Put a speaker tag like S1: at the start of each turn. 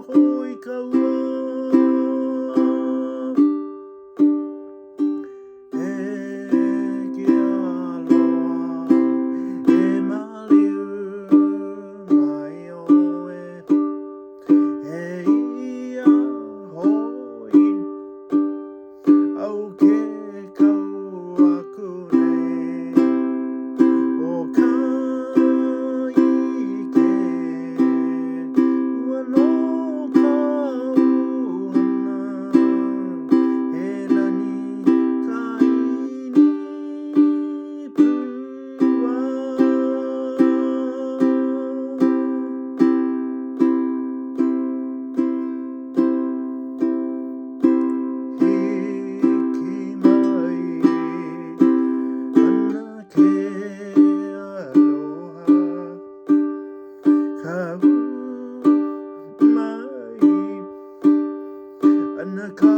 S1: hoi kaua e ke aloha e maliu mai oe e ia hoi au ke kau aku nei o ka ike ua no ka uhana e lani ka ini pua hiki mai ana ke aloha ka mai ana ka